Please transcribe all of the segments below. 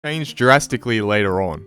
changed drastically later on.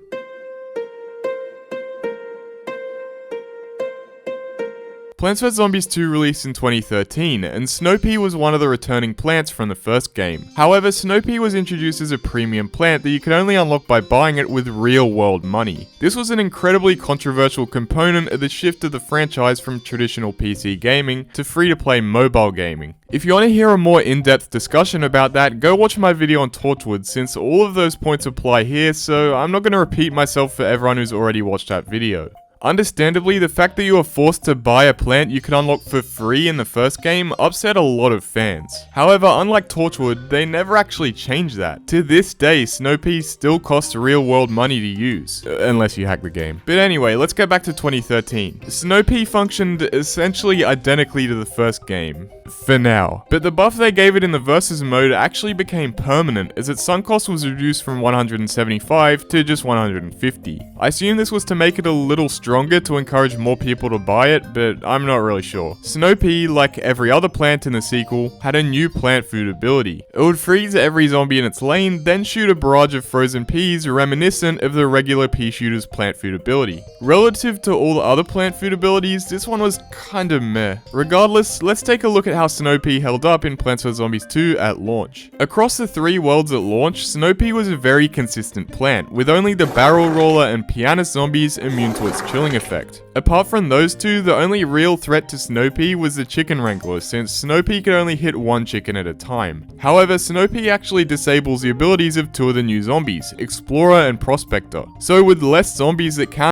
Plants vs Zombies 2 released in 2013, and Snow Pea was one of the returning plants from the first game. However, Snow Pea was introduced as a premium plant that you could only unlock by buying it with real-world money. This was an incredibly controversial component of the shift of the franchise from traditional PC gaming to free-to-play mobile gaming. If you want to hear a more in-depth discussion about that, go watch my video on Torchwood, since all of those points apply here, so I'm not going to repeat myself for everyone who's already watched that video. Understandably, the fact that you are forced to buy a plant you could unlock for free in the first game upset a lot of fans. However, unlike Torchwood, they never actually changed that. To this day, Snow Pea still costs real world money to use, unless you hack the game. But anyway, let's go back to 2013. Snow Pea functioned essentially identically to the first game, for now. But the buff they gave it in the versus mode actually became permanent, as its sunk cost was reduced from 175 to just 150. I assume this was to make it a little stronger to encourage more people to buy it, but I'm not really sure. Snow Pea, like every other plant in the sequel, had a new plant food ability. It would freeze every zombie in its lane, then shoot a barrage of frozen peas reminiscent of the regular pea shooter's plant food ability. Relative to all the other plant food abilities, this one was kinda meh. Regardless, let's take a look at how Snow Pea held up in Plants vs Zombies 2 at launch. Across the 3 worlds at launch, Snow Pea was a very consistent plant, with only the barrel roller and pianist zombies immune to its chilling effect. Apart from those two, the only real threat to Snow Pea was the chicken wrangler, since Snow Pea could only hit one chicken at a time. However, Snow Pea actually disables the abilities of 2 of the new zombies, Explorer and Prospector. So with less zombies that can